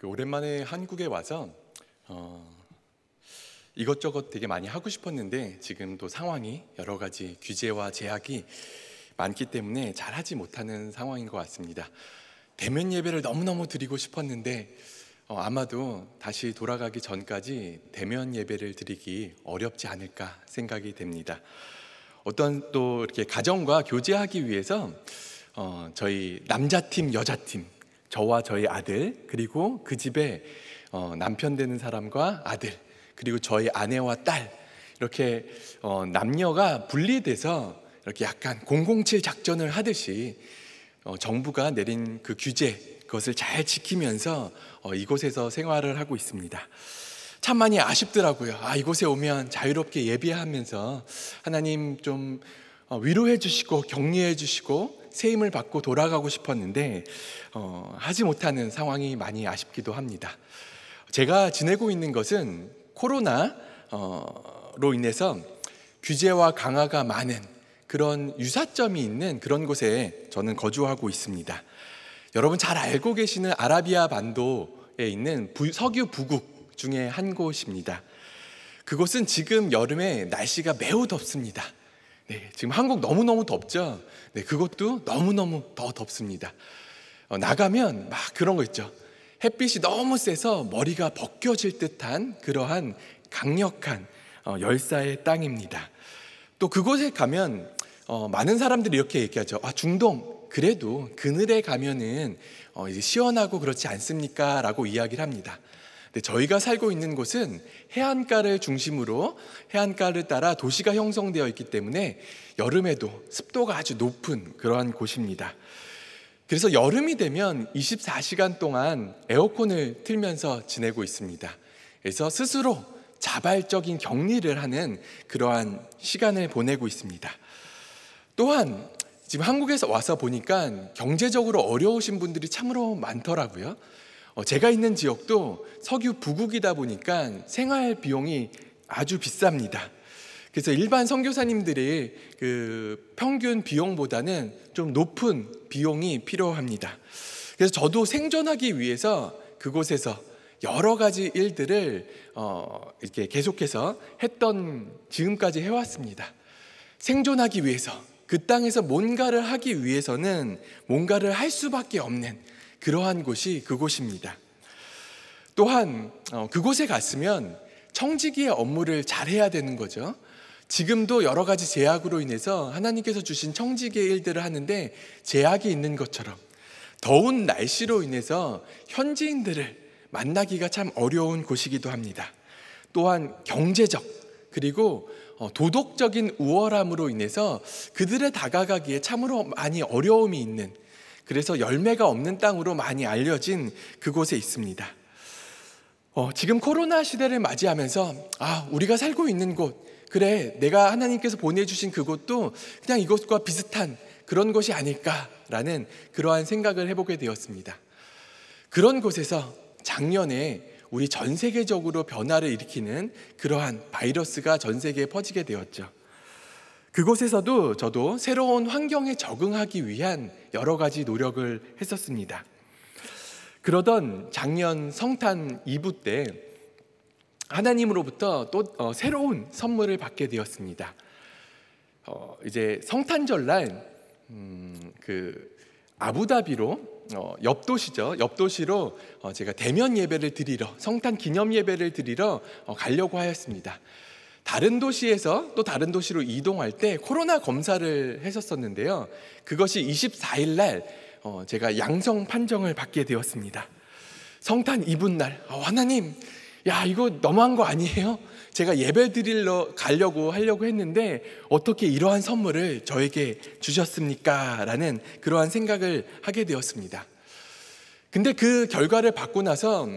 오랜만에 한국에 와서 이것저것 되게 많이 하고 싶었는데 지금 또 상황이 여러 가지 규제와 제약이 많기 때문에 잘 하지 못하는 상황인 것 같습니다. 대면 예배를 너무너무 드리고 싶었는데 아마도 다시 돌아가기 전까지 대면 예배를 드리기 어렵지 않을까 생각이 됩니다. 어떤 또 이렇게 가정과 교제하기 위해서 저희 남자팀, 여자팀, 저와 저희 아들, 그리고 그 집에 남편 되는 사람과 아들, 그리고 저희 아내와 딸, 이렇게 남녀가 분리돼서 이렇게 약간 007 작전을 하듯이 정부가 내린 그 규제, 그것을 잘 지키면서 이곳에서 생활을 하고 있습니다. 참 많이 아쉽더라고요. 이곳에 오면 자유롭게 예배하면서 하나님 좀 위로해 주시고 격려해 주시고 새 힘을 받고 돌아가고 싶었는데 하지 못하는 상황이 많이 아쉽기도 합니다. 제가 지내고 있는 것은 코로나로 인해서 규제와 강화가 많은 그런 유사점이 있는 그런 곳에 저는 거주하고 있습니다. 여러분 잘 알고 계시는 아라비아 반도에 있는 석유 부국 중에 한 곳입니다. 그곳은 지금 여름에 날씨가 매우 덥습니다. 지금 한국 너무너무 덥죠? 그것도 너무너무 더 덥습니다. 나가면 막 그런 거 있죠. 햇빛이 너무 세서 머리가 벗겨질 듯한 그러한 강력한 열사의 땅입니다. 또 그곳에 가면 많은 사람들이 이렇게 얘기하죠. 중동 그래도 그늘에 가면은 이제 시원하고 그렇지 않습니까? 라고 이야기를 합니다. 근데 저희가 살고 있는 곳은 해안가를 중심으로 해안가를 따라 도시가 형성되어 있기 때문에 여름에도 습도가 아주 높은 그러한 곳입니다. 그래서 여름이 되면 24시간 동안 에어컨을 틀면서 지내고 있습니다. 그래서 스스로 자발적인 격리를 하는 그러한 시간을 보내고 있습니다. 또한 지금 한국에서 와서 보니까 경제적으로 어려우신 분들이 참으로 많더라고요. 제가 있는 지역도 석유 부국이다 보니까 생활 비용이 아주 비쌉니다. 그래서 일반 선교사님들의 그 평균 비용보다는 좀 높은 비용이 필요합니다. 그래서 저도 생존하기 위해서 그곳에서 여러 가지 일들을 이렇게 계속해서 지금까지 해왔습니다. 생존하기 위해서, 그 땅에서 뭔가를 하기 위해서는 뭔가를 할 수밖에 없는 그러한 곳이 그곳입니다. 또한 그곳에 갔으면 청지기의 업무를 잘해야 되는 거죠. 지금도 여러 가지 제약으로 인해서 하나님께서 주신 청지기의 일들을 하는데 제약이 있는 것처럼 더운 날씨로 인해서 현지인들을 만나기가 참 어려운 곳이기도 합니다. 또한 경제적 그리고 도덕적인 우월함으로 인해서 그들의 다가가기에 참으로 많이 어려움이 있는, 그래서 열매가 없는 땅으로 많이 알려진 그곳에 있습니다. 지금 코로나 시대를 맞이하면서 우리가 살고 있는 곳, 그래 내가 하나님께서 보내주신 그곳도 그냥 이곳과 비슷한 그런 곳이 아닐까라는 그러한 생각을 해보게 되었습니다. 그런 곳에서 작년에 우리 전 세계적으로 변화를 일으키는 그러한 바이러스가 전 세계에 퍼지게 되었죠. 그곳에서도 저도 새로운 환경에 적응하기 위한 여러 가지 노력을 했었습니다. 그러던 작년 성탄 이브 때 하나님으로부터 또 새로운 선물을 받게 되었습니다. 이제 성탄절날 그 아부다비로 옆도시죠. 옆도시로 제가 대면 예배를 드리러, 성탄 기념 예배를 드리러 가려고 하였습니다. 다른 도시에서 또 다른 도시로 이동할 때 코로나 검사를 했었었는데요. 그것이 24일 날 제가 양성 판정을 받게 되었습니다. 성탄 이브 날 하나님, 이거 너무한 거 아니에요? 제가 예배 드리러 하려고 했는데 어떻게 이러한 선물을 저에게 주셨습니까? 라는 그러한 생각을 하게 되었습니다. 근데 그 결과를 받고 나서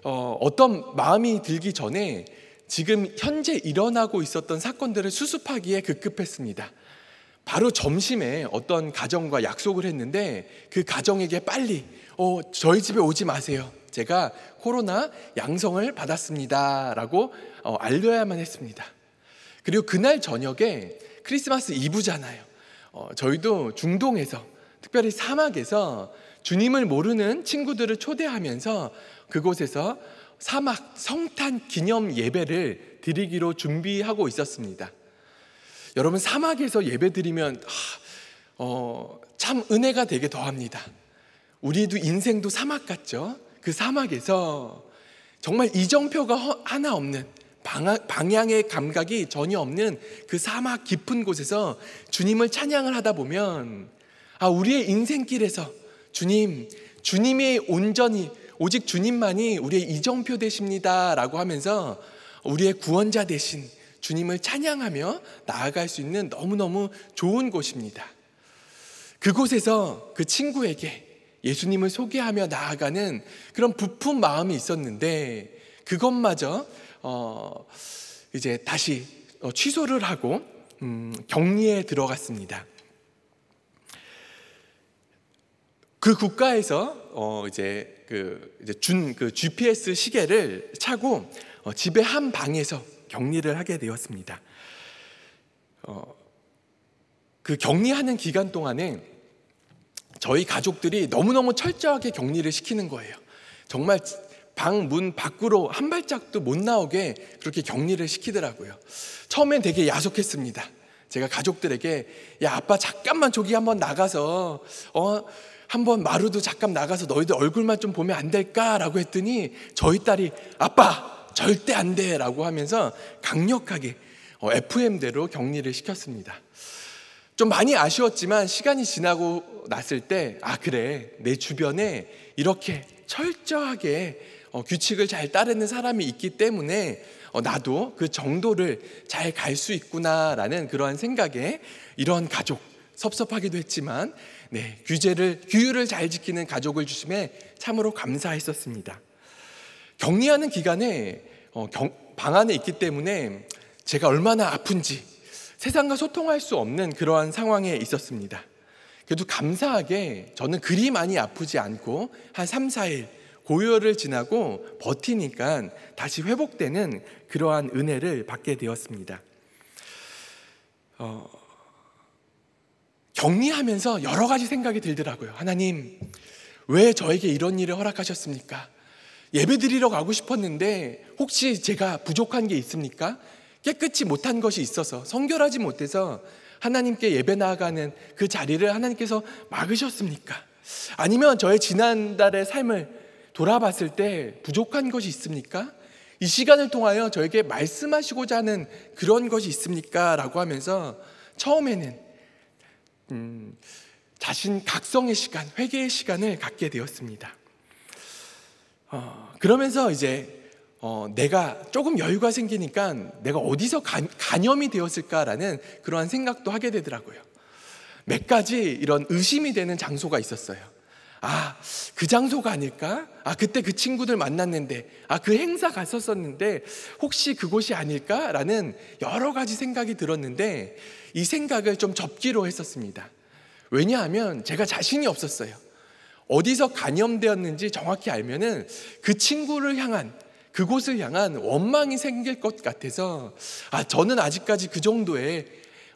어떤 마음이 들기 전에 지금 현재 일어나고 있었던 사건들을 수습하기에 급급했습니다. 바로 점심에 어떤 가정과 약속을 했는데 그 가정에게 빨리 저희 집에 오지 마세요. 제가 코로나 양성을 받았습니다 라고 알려야만 했습니다. 그리고 그날 저녁에 크리스마스 이브잖아요. 저희도 중동에서, 특별히 사막에서 주님을 모르는 친구들을 초대하면서 그곳에서 사막 성탄 기념 예배를 드리기로 준비하고 있었습니다. 여러분, 사막에서 예배 드리면 참 은혜가 되게 더합니다. 우리도 인생도 사막 같죠? 그 사막에서 정말 이정표가 하나 없는, 방향의 감각이 전혀 없는 그 사막 깊은 곳에서 주님을 찬양을 하다 보면 우리의 인생길에서 주님의 온전히 오직 주님만이 우리의 이정표 되십니다 라고 하면서 우리의 구원자 되신 주님을 찬양하며 나아갈 수 있는 너무너무 좋은 곳입니다. 그곳에서 그 친구에게 예수님을 소개하며 나아가는 그런 부푼 마음이 있었는데 그것마저 이제 다시 취소를 하고 격리에 들어갔습니다. 그 국가에서 이제 준 GPS 시계를 차고 집의 한 방에서 격리를 하게 되었습니다. 그 격리하는 기간 동안에 저희 가족들이 너무너무 철저하게 격리를 시키는 거예요. 정말 방 문 밖으로 한 발짝도 못 나오게 그렇게 격리를 시키더라고요. 처음엔 되게 야속했습니다. 제가 가족들에게 야 아빠 잠깐만 저기 한번 나가서 한번 마루도 잠깐 나가서 너희들 얼굴만 좀 보면 안 될까라고 했더니 저희 딸이 아빠 절대 안 돼 라고 하면서 강력하게 FM대로 격리를 시켰습니다. 좀 많이 아쉬웠지만 시간이 지나고 났을 때 그래 내 주변에 이렇게 철저하게 규칙을 잘 따르는 사람이 있기 때문에 나도 그 정도를 잘 갈 수 있구나라는 그러한 생각에 이런 가족 섭섭하기도 했지만 규율을 잘 지키는 가족을 주심에 참으로 감사했었습니다. 격리하는 기간에 방 안에 있기 때문에 제가 얼마나 아픈지 세상과 소통할 수 없는 그러한 상황에 있었습니다. 그래도 감사하게 저는 그리 많이 아프지 않고 한 3, 4일 고열을 지나고 버티니까 다시 회복되는 그러한 은혜를 받게 되었습니다. 격리하면서 여러 가지 생각이 들더라고요. 하나님, 왜 저에게 이런 일을 허락하셨습니까? 예배드리러 가고 싶었는데 혹시 제가 부족한 게 있습니까? 깨끗이 못한 것이 있어서 성결하지 못해서 하나님께 예배 나아가는 그 자리를 하나님께서 막으셨습니까? 아니면 저의 지난달의 삶을 돌아봤을 때 부족한 것이 있습니까? 이 시간을 통하여 저에게 말씀하시고자 하는 그런 것이 있습니까? 라고 하면서 처음에는 자신 각성의 시간, 회개의 시간을 갖게 되었습니다. 그러면서 이제 내가 조금 여유가 생기니까 내가 어디서 간염이 되었을까라는 그러한 생각도 하게 되더라고요. 몇 가지 이런 의심이 되는 장소가 있었어요. 그 장소가 아닐까? 그때 그 친구들 만났는데, 그 행사 갔었었는데 혹시 그곳이 아닐까라는 여러 가지 생각이 들었는데 이 생각을 좀 접기로 했었습니다. 왜냐하면 제가 자신이 없었어요. 어디서 간염되었는지 정확히 알면은 그 친구를 향한, 그곳을 향한 원망이 생길 것 같아서 저는 아직까지 그 정도의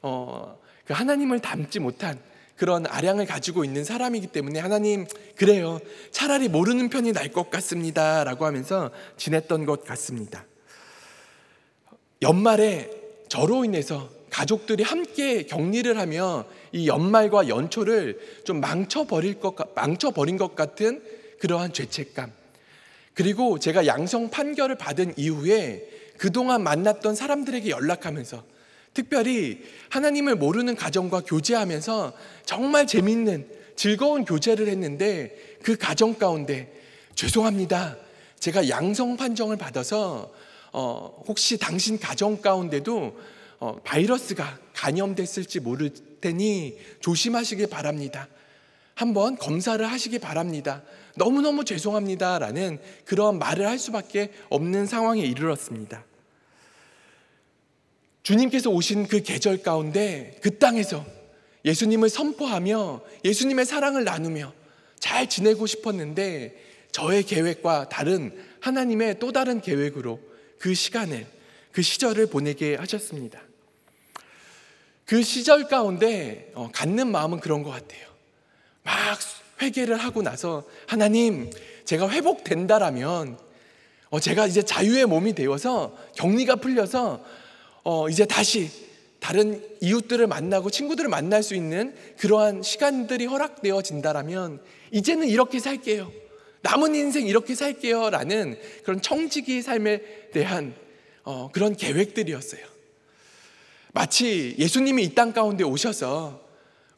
그 하나님을 닮지 못한 그런 아량을 가지고 있는 사람이기 때문에 하나님, 그래요, 차라리 모르는 편이 날 것 같습니다 라고 하면서 지냈던 것 같습니다. 연말에 저로 인해서 가족들이 함께 격리를 하며 이 연말과 연초를 좀 망쳐버린 것 같은 그러한 죄책감, 그리고 제가 양성 판결을 받은 이후에 그동안 만났던 사람들에게 연락하면서 특별히 하나님을 모르는 가정과 교제하면서 정말 재밌는 즐거운 교제를 했는데 그 가정 가운데 죄송합니다, 제가 양성 판정을 받아서 혹시 당신 가정 가운데도 바이러스가 감염됐을지 모를 테니 조심하시길 바랍니다. 한번 검사를 하시기 바랍니다. 너무너무 죄송합니다 라는 그런 말을 할 수밖에 없는 상황에 이르렀습니다. 주님께서 오신 그 계절 가운데 그 땅에서 예수님을 선포하며 예수님의 사랑을 나누며 잘 지내고 싶었는데 저의 계획과 다른 하나님의 또 다른 계획으로 그 시간을, 그 시절을 보내게 하셨습니다. 그 시절 가운데 갖는 마음은 그런 것 같아요. 막 회개를 하고 나서 하나님, 제가 회복된다라면 제가 이제 자유의 몸이 되어서 격리가 풀려서 이제 다시 다른 이웃들을 만나고 친구들을 만날 수 있는 그러한 시간들이 허락되어진다라면 이제는 이렇게 살게요, 남은 인생 이렇게 살게요 라는 그런 청지기 삶에 대한 그런 계획들이었어요. 마치 예수님이 이 땅 가운데 오셔서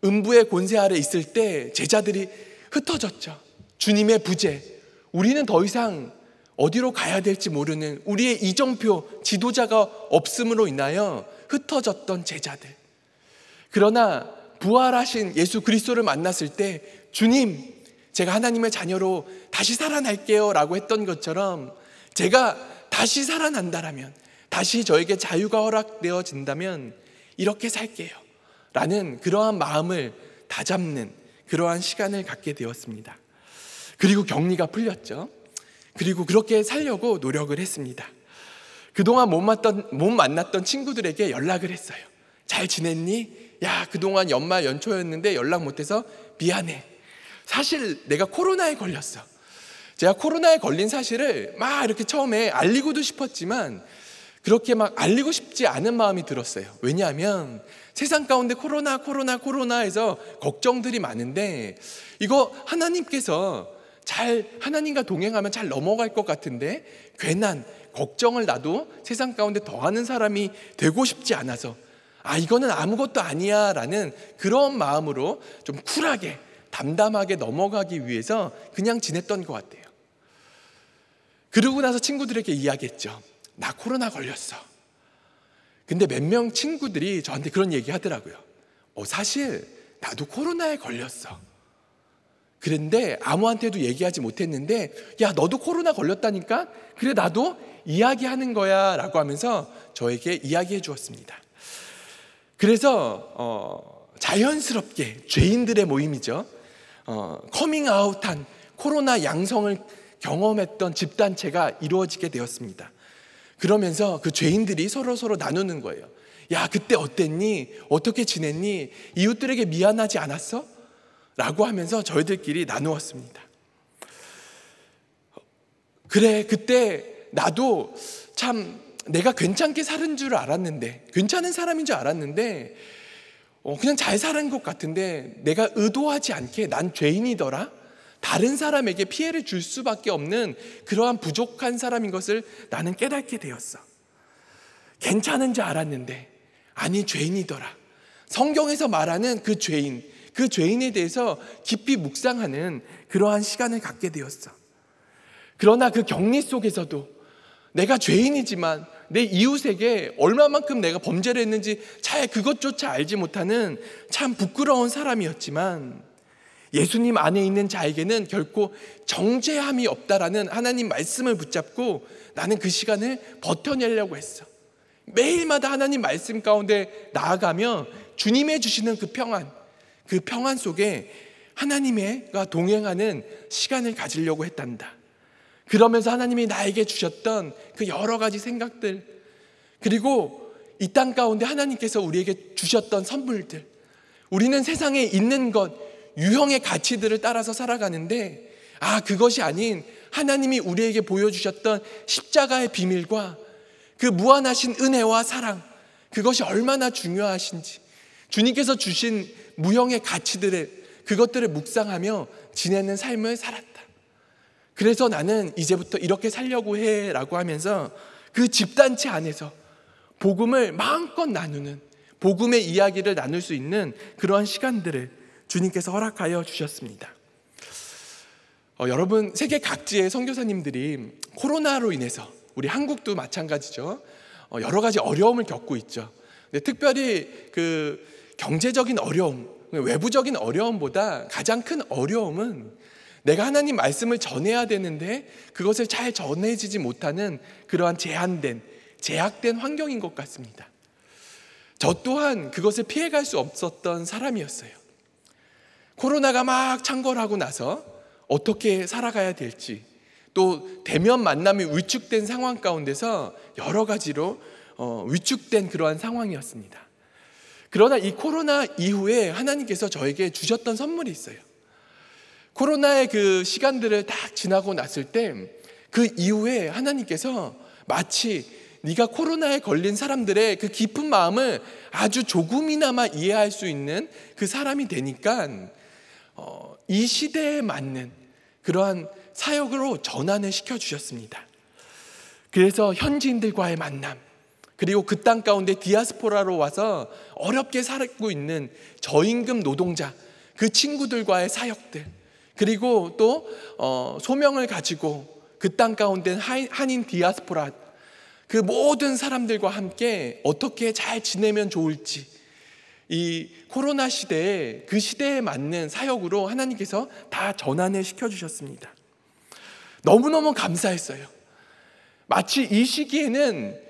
음부의 권세 아래 있을 때 제자들이 흩어졌죠. 주님의 부재, 우리는 더 이상 어디로 가야 될지 모르는 우리의 이정표, 지도자가 없음으로 인하여 흩어졌던 제자들. 그러나 부활하신 예수 그리스도를 만났을 때 주님, 제가 하나님의 자녀로 다시 살아날게요 라고 했던 것처럼 제가 다시 살아난다라면, 다시 저에게 자유가 허락되어진다면 이렇게 살게요 라는 그러한 마음을 다잡는 그러한 시간을 갖게 되었습니다. 그리고 격리가 풀렸죠. 그리고 그렇게 살려고 노력을 했습니다. 그동안 못 만났던 친구들에게 연락을 했어요. 잘 지냈니? 야, 그동안 연말 연초였는데 연락 못해서 미안해. 사실 내가 코로나에 걸렸어. 제가 코로나에 걸린 사실을 막 이렇게 처음에 알리고도 싶었지만 그렇게 막 알리고 싶지 않은 마음이 들었어요. 왜냐하면 세상 가운데 코로나 해서 걱정들이 많은데 이거 하나님께서 하나님과 동행하면 잘 넘어갈 것 같은데 괜한 걱정을 나도 세상 가운데 더하는 사람이 되고 싶지 않아서 이거는 아무것도 아니야 라는 그런 마음으로 좀 쿨하게 담담하게 넘어가기 위해서 그냥 지냈던 것 같아요. 그러고 나서 친구들에게 이야기했죠. 나 코로나 걸렸어. 근데 몇 명 친구들이 저한테 그런 얘기 하더라고요. 사실 나도 코로나에 걸렸어. 그런데 아무한테도 얘기하지 못했는데 야, 너도 코로나 걸렸다니까? 그래, 나도 이야기하는 거야 라고 하면서 저에게 이야기해 주었습니다. 그래서 자연스럽게 죄인들의 모임이죠. 커밍아웃한 코로나 양성을 경험했던 집단체가 이루어지게 되었습니다. 그러면서 그 죄인들이 서로 나누는 거예요. 야, 그때 어땠니? 어떻게 지냈니? 이웃들에게 미안하지 않았어? 라고 하면서 저희들끼리 나누었습니다. 그래, 그때 나도 참 내가 괜찮게 사는 줄 알았는데, 괜찮은 사람인 줄 알았는데 그냥 잘 사는 것 같은데 내가 의도하지 않게 난 죄인이더라? 다른 사람에게 피해를 줄 수밖에 없는 그러한 부족한 사람인 것을 나는 깨닫게 되었어. 괜찮은 줄 알았는데 아니, 죄인이더라. 성경에서 말하는 그 죄인에 대해서 깊이 묵상하는 그러한 시간을 갖게 되었어. 그러나 그 격리 속에서도 내가 죄인이지만 내 이웃에게 얼마만큼 내가 범죄를 했는지 잘 그것조차 알지 못하는 참 부끄러운 사람이었지만 예수님 안에 있는 자에게는 결코 정죄함이 없다라는 하나님 말씀을 붙잡고 나는 그 시간을 버텨내려고 했어. 매일마다 하나님 말씀 가운데 나아가며 주님의 주시는 그 평안 속에 하나님과 동행하는 시간을 가지려고 했단다. 그러면서 하나님이 나에게 주셨던 그 여러 가지 생각들, 그리고 이 땅 가운데 하나님께서 우리에게 주셨던 선물들, 우리는 세상에 있는 것, 유형의 가치들을 따라서 살아가는데 그것이 아닌 하나님이 우리에게 보여주셨던 십자가의 비밀과 그 무한하신 은혜와 사랑, 그것이 얼마나 중요하신지, 주님께서 주신 무형의 그것들을 묵상하며 지내는 삶을 살았다. 그래서 나는 이제부터 이렇게 살려고 해 라고 하면서 그 집단체 안에서 복음을 마음껏 나누는, 복음의 이야기를 나눌 수 있는 그러한 시간들을 주님께서 허락하여 주셨습니다. 여러분, 세계 각지의 선교사님들이 코로나로 인해서, 우리 한국도 마찬가지죠, 여러 가지 어려움을 겪고 있죠. 근데 특별히 그 경제적인 어려움, 외부적인 어려움보다 가장 큰 어려움은 내가 하나님 말씀을 전해야 되는데 그것을 잘 전해지지 못하는 그러한 제약된 환경인 것 같습니다. 저 또한 그것을 피해갈 수 없었던 사람이었어요. 코로나가 막 창궐하고 나서 어떻게 살아가야 될지, 또 대면 만남이 위축된 상황 가운데서 여러 가지로 위축된 그러한 상황이었습니다. 그러나 이 코로나 이후에 하나님께서 저에게 주셨던 선물이 있어요. 코로나의 그 시간들을 딱 지나고 났을 때 그 이후에 하나님께서 마치 네가 코로나에 걸린 사람들의 그 깊은 마음을 아주 조금이나마 이해할 수 있는 그 사람이 되니까 이 시대에 맞는 그러한 사역으로 전환을 시켜주셨습니다. 그래서 현지인들과의 만남, 그리고 그 땅 가운데 디아스포라로 와서 어렵게 살고 있는 저임금 노동자, 그 친구들과의 사역들, 그리고 또 소명을 가지고 그 땅 가운데 한인 디아스포라, 그 모든 사람들과 함께 어떻게 잘 지내면 좋을지, 이 코로나 시대에 그 시대에 맞는 사역으로 하나님께서 다 전환을 시켜주셨습니다. 너무너무 감사했어요. 마치 이 시기에는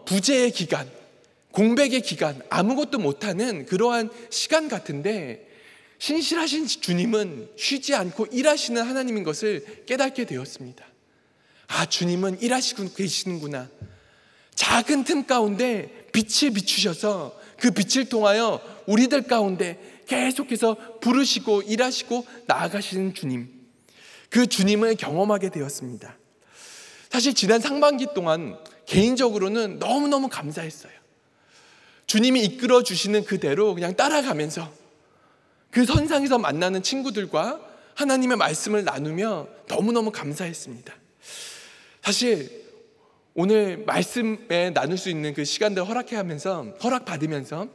부재의 기간, 공백의 기간, 아무것도 못하는 그러한 시간 같은데 신실하신 주님은 쉬지 않고 일하시는 하나님인 것을 깨닫게 되었습니다. 아, 주님은 일하시고 계시는구나. 작은 틈 가운데 빛을 비추셔서 그 빛을 통하여 우리들 가운데 계속해서 부르시고 일하시고 나아가시는 주님, 그 주님을 경험하게 되었습니다. 사실 지난 상반기 동안 개인적으로는 너무너무 감사했어요. 주님이 이끌어 주시는 그대로 그냥 따라가면서 그 선상에서 만나는 친구들과 하나님의 말씀을 나누며 너무너무 감사했습니다. 사실 오늘 말씀에 나눌 수 있는 그 시간들 허락받으면서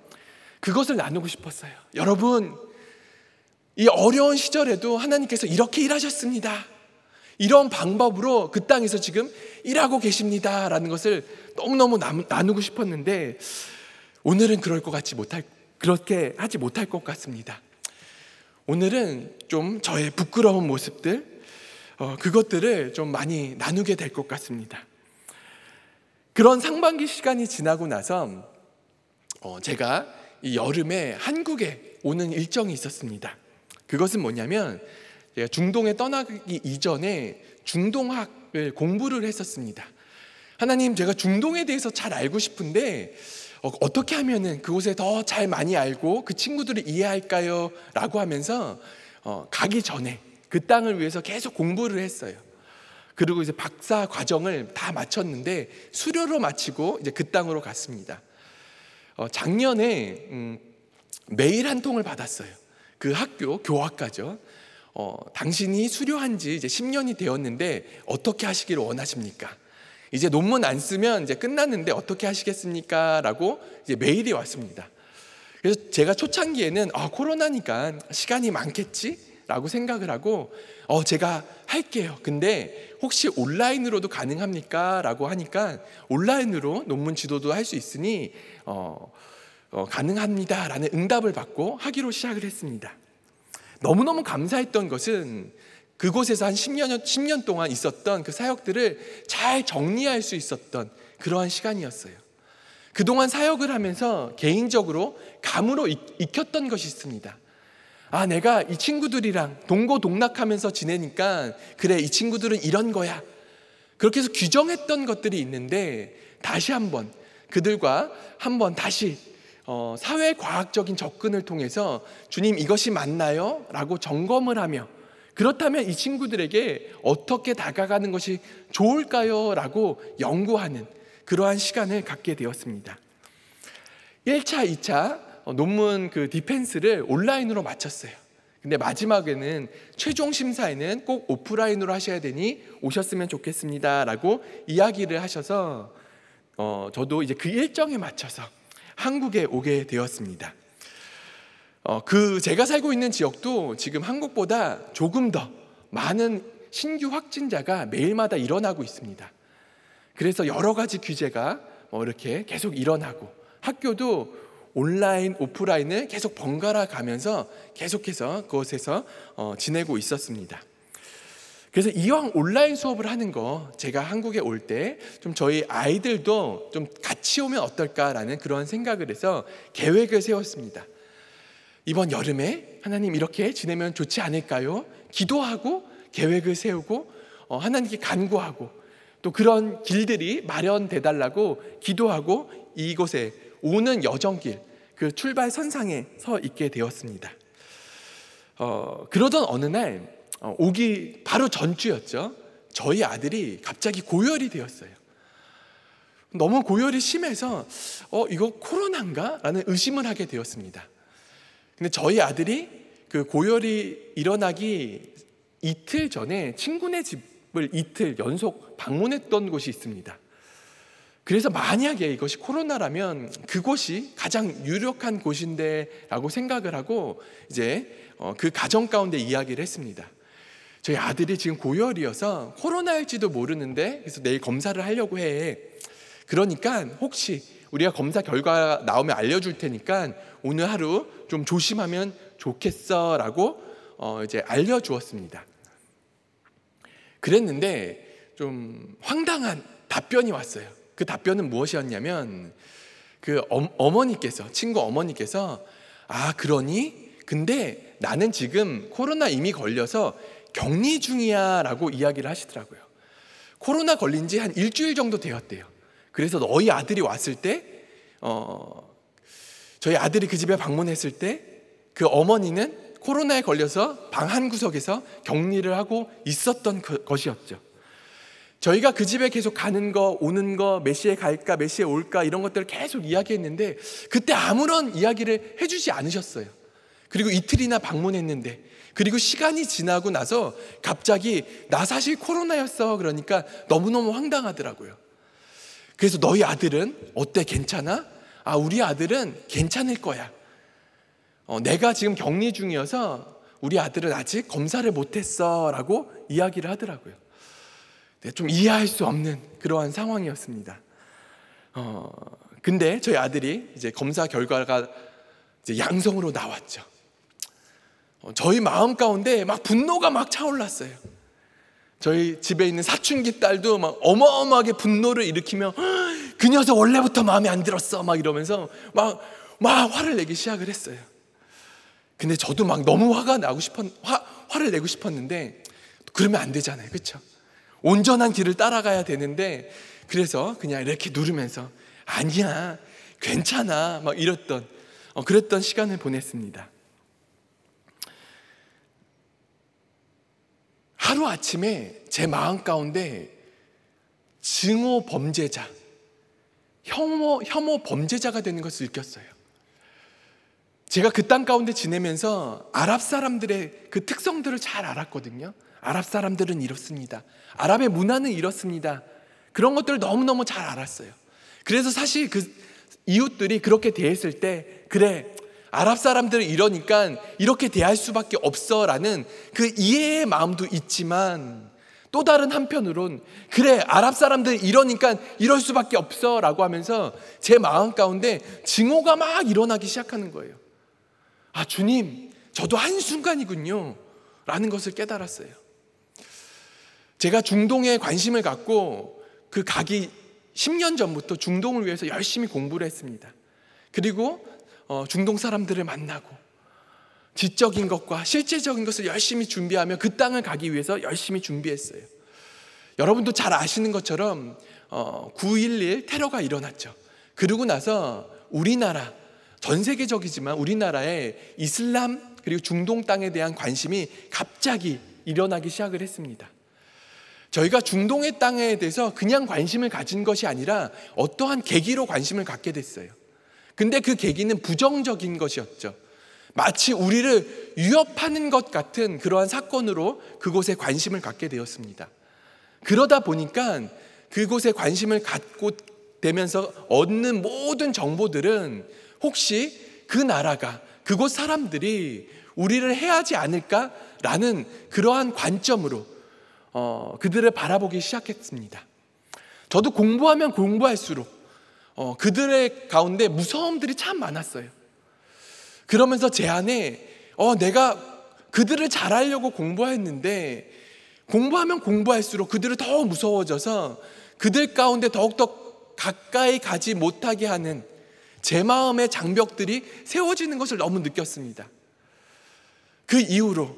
그것을 나누고 싶었어요. 여러분, 이 어려운 시절에도 하나님께서 이렇게 일하셨습니다. 이런 방법으로 그 땅에서 지금 일하고 계십니다 라는 것을 너무너무 나누고 싶었는데 오늘은 그렇게 하지 못할 것 같습니다. 오늘은 좀 저의 부끄러운 모습들, 그것들을 좀 많이 나누게 될 것 같습니다. 그런 상반기 시간이 지나고 나서 제가 이 여름에 한국에 오는 일정이 있었습니다. 그것은 뭐냐면 제가 중동에 떠나기 이전에 중동학을 공부를 했었습니다. 하나님, 제가 중동에 대해서 잘 알고 싶은데 어떻게 하면은 그곳에 더 잘 많이 알고 그 친구들을 이해할까요? 라고 하면서 가기 전에 그 땅을 위해서 계속 공부를 했어요. 그리고 이제 박사 과정을 다 마쳤는데 수료로 마치고 이제 그 땅으로 갔습니다. 작년에 메일 한 통을 받았어요. 그 학교 교학과죠. 당신이 수료한 지 이제 10년이 되었는데 어떻게 하시기를 원하십니까? 이제 논문 안 쓰면 이제 끝났는데 어떻게 하시겠습니까? 라고 이제 메일이 왔습니다. 그래서 제가 초창기에는 코로나니까 시간이 많겠지? 라고 생각을 하고 제가 할게요. 근데 혹시 온라인으로도 가능합니까? 라고 하니까 온라인으로 논문 지도도 할 수 있으니 가능합니다 라는 응답을 받고 하기로 시작을 했습니다. 너무너무 감사했던 것은 그곳에서 한 10년 동안 있었던 그 사역들을 잘 정리할 수 있었던 그러한 시간이었어요. 그동안 사역을 하면서 개인적으로 감으로 익혔던 것이 있습니다. 내가 이 친구들이랑 동고동락하면서 지내니까 그래, 이 친구들은 이런 거야. 그렇게 해서 규정했던 것들이 있는데 다시 한번 그들과 한번 다시 사회과학적인 접근을 통해서 주님, 이것이 맞나요? 라고 점검을 하며 그렇다면 이 친구들에게 어떻게 다가가는 것이 좋을까요? 라고 연구하는 그러한 시간을 갖게 되었습니다. 1차, 2차 논문 그 디펜스를 온라인으로 마쳤어요. 근데 마지막에는 최종 심사에는 꼭 오프라인으로 하셔야 되니 오셨으면 좋겠습니다 라고 이야기를 하셔서 저도 이제 그 일정에 맞춰서 한국에 오게 되었습니다. 제가 살고 있는 지역도 지금 한국보다 조금 더 많은 신규 확진자가 매일마다 일어나고 있습니다. 그래서 여러 가지 규제가 이렇게 계속 일어나고 학교도 온라인, 오프라인을 계속 번갈아 가면서 계속해서 그곳에서 지내고 있었습니다. 그래서 이왕 온라인 수업을 하는 거 제가 한국에 올 때 좀 저희 아이들도 좀 같이 오면 어떨까라는 그런 생각을 해서 계획을 세웠습니다. 이번 여름에 하나님 이렇게 지내면 좋지 않을까요? 기도하고 계획을 세우고 하나님께 간구하고 또 그런 길들이 마련돼 달라고 기도하고 이곳에 오는 여정길, 그 출발 선상에 서 있게 되었습니다. 그러던 어느 날 오기 바로 전주였죠. 저희 아들이 갑자기 고열이 되었어요. 너무 고열이 심해서 이거 코로나인가? 라는 의심을 하게 되었습니다. 근데 저희 아들이 그 고열이 일어나기 이틀 전에 친구네 집을 이틀 연속 방문했던 곳이 있습니다. 그래서 만약에 이것이 코로나라면 그곳이 가장 유력한 곳인데 라고 생각을 하고 이제 그 가정 가운데 이야기를 했습니다. 저희 아들이 지금 고열이어서 코로나일지도 모르는데 그래서 내일 검사를 하려고 해. 그러니까 혹시 우리가 검사 결과 나오면 알려줄 테니까 오늘 하루 좀 조심하면 좋겠어 라고 이제 알려주었습니다. 그랬는데 좀 황당한 답변이 왔어요. 그 답변은 무엇이었냐면 그 어머니께서, 친구 어머니께서 그러니? 근데 나는 지금 코로나 이미 걸려서 격리 중이야 라고 이야기를 하시더라고요. 코로나 걸린 지 한 일주일 정도 되었대요. 그래서 너희 아들이 왔을 때 저희 아들이 그 집에 방문했을 때 그 어머니는 코로나에 걸려서 방 한 구석에서 격리를 하고 있었던 것이었죠. 저희가 그 집에 계속 가는 거, 오는 거, 몇 시에 갈까, 몇 시에 올까 이런 것들을 계속 이야기했는데 그때 아무런 이야기를 해주지 않으셨어요. 그리고 이틀이나 방문했는데, 그리고 시간이 지나고 나서 갑자기 나 사실 코로나였어 그러니까 너무너무 황당하더라고요. 그래서 너희 아들은 어때? 괜찮아? 우리 아들은 괜찮을 거야. 내가 지금 격리 중이어서 우리 아들은 아직 검사를 못했어 라고 이야기를 하더라고요. 좀 이해할 수 없는 그러한 상황이었습니다. 근데 저희 아들이 이제 검사 결과가 이제 양성으로 나왔죠. 저희 마음 가운데 막 분노가 막 차올랐어요. 저희 집에 있는 사춘기 딸도 막 어마어마하게 분노를 일으키며 그 녀석 원래부터 마음에 안 들었어 막 이러면서 막 화를 내기 시작을 했어요. 근데 저도 막 너무 화를 내고 싶었는데 그러면 안 되잖아요, 그렇죠? 온전한 길을 따라가야 되는데 그래서 그냥 이렇게 누르면서 아니야, 괜찮아 막 그랬던 시간을 보냈습니다. 하루아침에 제 마음 가운데 증오 범죄자, 혐오 범죄자가 되는 것을 느꼈어요. 제가 그 땅 가운데 지내면서 아랍 사람들의 그 특성들을 잘 알았거든요. 아랍 사람들은 이렇습니다. 아랍의 문화는 이렇습니다. 그런 것들을 너무너무 잘 알았어요. 그래서 사실 그 이웃들이 그렇게 대했을 때 그래, 아랍 사람들은 이러니까 이렇게 대할 수밖에 없어라는 그 이해의 마음도 있지만 또 다른 한편으론 그래, 아랍 사람들은 이러니까 이럴 수밖에 없어라고 하면서 제 마음 가운데 증오가 막 일어나기 시작하는 거예요. 주님, 저도 한순간이군요 라는 것을 깨달았어요. 제가 중동에 관심을 갖고 그 가기 10년 전부터 중동을 위해서 열심히 공부를 했습니다. 그리고 중동 사람들을 만나고 지적인 것과 실제적인 것을 열심히 준비하며 그 땅을 가기 위해서 열심히 준비했어요. 여러분도 잘 아시는 것처럼 9.11 테러가 일어났죠. 그러고 나서 우리나라, 전 세계적이지만 우리나라의 이슬람 그리고 중동 땅에 대한 관심이 갑자기 일어나기 시작을 했습니다. 저희가 중동의 땅에 대해서 그냥 관심을 가진 것이 아니라 어떠한 계기로 관심을 갖게 됐어요. 근데 그 계기는 부정적인 것이었죠. 마치 우리를 위협하는 것 같은 그러한 사건으로 그곳에 관심을 갖게 되었습니다. 그러다 보니까 그곳에 관심을 갖고 되면서 얻는 모든 정보들은 혹시 그 나라가, 그곳 사람들이 우리를 해하지 않을까라는 그러한 관점으로 그들을 바라보기 시작했습니다. 저도 공부하면 공부할수록 그들의 가운데 무서움들이 참 많았어요. 그러면서 제 안에 내가 그들을 잘 알려고 공부했는데 공부하면 공부할수록 그들을 더 무서워져서 그들 가운데 더욱더 가까이 가지 못하게 하는 제 마음의 장벽들이 세워지는 것을 너무 느꼈습니다. 그 이후로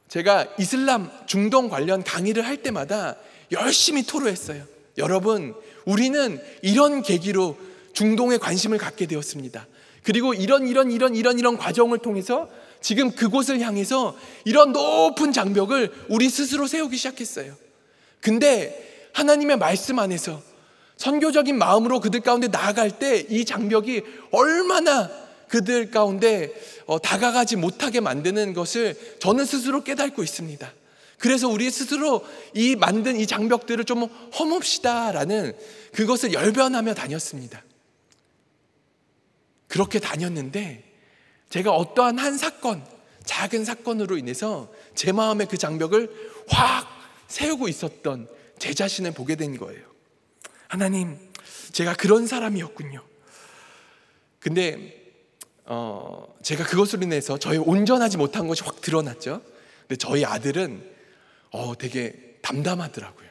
제가 이슬람 중동 관련 강의를 할 때마다 열심히 토로했어요. 여러분, 우리는 이런 계기로 중동에 관심을 갖게 되었습니다. 그리고 이런 과정을 통해서 지금 그곳을 향해서 이런 높은 장벽을 우리 스스로 세우기 시작했어요. 근데 하나님의 말씀 안에서 선교적인 마음으로 그들 가운데 나아갈 때 이 장벽이 얼마나 그들 가운데 다가가지 못하게 만드는 것을 저는 스스로 깨닫고 있습니다. 그래서 우리 스스로 만든 이 장벽들을 좀 허뭅시다라는 그것을 열변하며 다녔습니다. 그렇게 다녔는데 제가 어떠한 한 사건, 작은 사건으로 인해서 제 마음의 그 장벽을 확 세우고 있었던 제 자신을 보게 된 거예요. 하나님, 제가 그런 사람이었군요. 근데 제가 그것으로 인해서 저의 온전하지 못한 것이 확 드러났죠. 근데 저희 아들은 되게 담담하더라고요.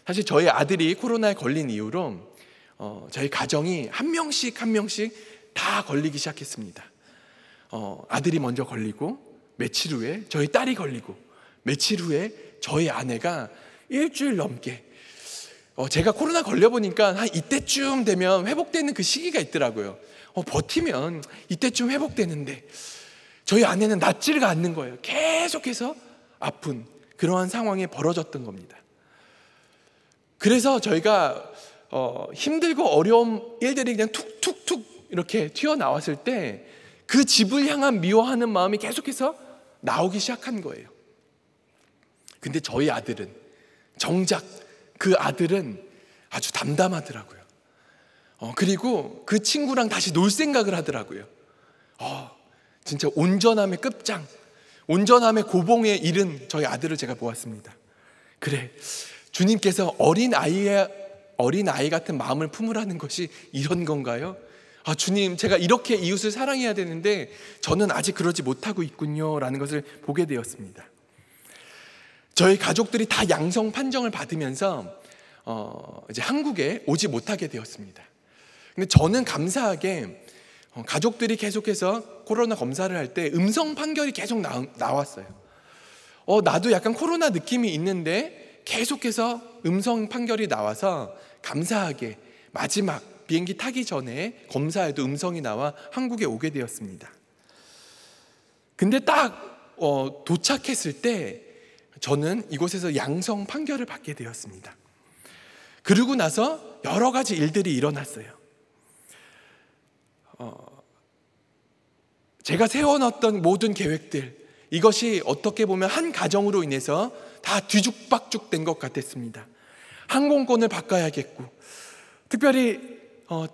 사실 저희 아들이 코로나에 걸린 이후로 저희 가정이 한 명씩 다 걸리기 시작했습니다. 아들이 먼저 걸리고 며칠 후에 저희 딸이 걸리고 며칠 후에 저희 아내가 일주일 넘게 제가 코로나 걸려보니까 한 이때쯤 되면 회복되는 그 시기가 있더라고요. 버티면 이때쯤 회복되는데 저희 아내는 낫지가 않는 거예요. 계속해서 아픈 그러한 상황이 벌어졌던 겁니다. 그래서 저희가 힘들고 어려운 일들이 그냥 툭툭툭 이렇게 튀어나왔을 때 그 집을 향한 미워하는 마음이 계속해서 나오기 시작한 거예요. 근데 저희 아들은 정작 그 아들은 아주 담담하더라고요. 그리고 그 친구랑 다시 놀 생각을 하더라고요. 진짜 온전함의 끝장, 온전함의 고봉에 이른 저희 아들을 제가 보았습니다. 그래, 주님께서 어린 아이 같은 마음을 품으라는 것이 이런 건가요? 주님, 제가 이렇게 이웃을 사랑해야 되는데 저는 아직 그러지 못하고 있군요 라는 것을 보게 되었습니다. 저희 가족들이 다 양성 판정을 받으면서 이제 한국에 오지 못하게 되었습니다. 근데 저는 감사하게 가족들이 계속해서 코로나 검사를 할 때 음성 판결이 계속 나왔어요. 나도 약간 코로나 느낌이 있는데 계속해서 음성 판결이 나와서 감사하게 마지막 비행기 타기 전에 검사에도 음성이 나와 한국에 오게 되었습니다. 근데 딱 도착했을 때 저는 이곳에서 양성 판결을 받게 되었습니다. 그러고 나서 여러 가지 일들이 일어났어요. 제가 세워놨던 모든 계획들, 이것이 어떻게 보면 한 가정으로 인해서 다 뒤죽박죽 된 것 같았습니다. 항공권을 바꿔야겠고, 특별히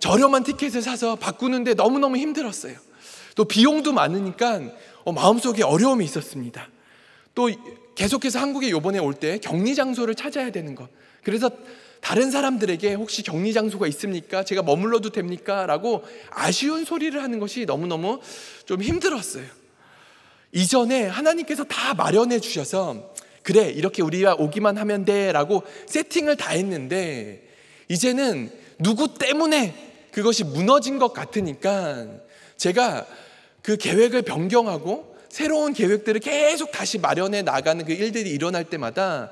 저렴한 티켓을 사서 바꾸는데 너무너무 힘들었어요. 또 비용도 많으니까 마음속에 어려움이 있었습니다. 또 계속해서 한국에 이번에 올 때 격리 장소를 찾아야 되는 것, 그래서 다른 사람들에게 혹시 격리 장소가 있습니까? 제가 머물러도 됩니까? 라고 아쉬운 소리를 하는 것이 너무너무 좀 힘들었어요. 이전에 하나님께서 다 마련해 주셔서 그래, 이렇게 우리가 오기만 하면 돼 라고 세팅을 다 했는데 이제는 누구 때문에 그것이 무너진 것 같으니까 제가 그 계획을 변경하고 새로운 계획들을 계속 다시 마련해 나가는 그 일들이 일어날 때마다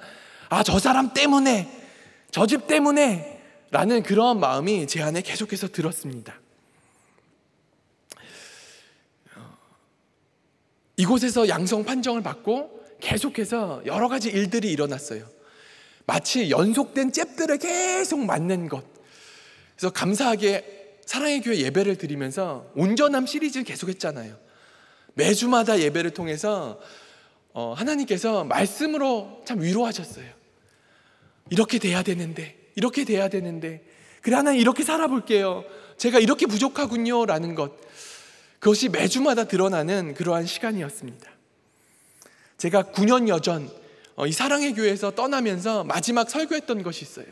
저 사람 때문에, 저 집 때문에 라는 그러한 마음이 제 안에 계속해서 들었습니다. 이곳에서 양성 판정을 받고 계속해서 여러 가지 일들이 일어났어요. 마치 연속된 잽들을 계속 맞는 것. 그래서 감사하게 사랑의 교회 예배를 드리면서 온전함 시리즈를 계속했잖아요. 매주마다 예배를 통해서 하나님께서 말씀으로 참 위로하셨어요. 이렇게 돼야 되는데, 이렇게 돼야 되는데, 그래 하나님 이렇게 살아볼게요, 제가 이렇게 부족하군요 라는 것, 그것이 매주마다 드러나는 그러한 시간이었습니다. 제가 9년여 전 이 사랑의 교회에서 떠나면서 마지막 설교했던 것이 있어요.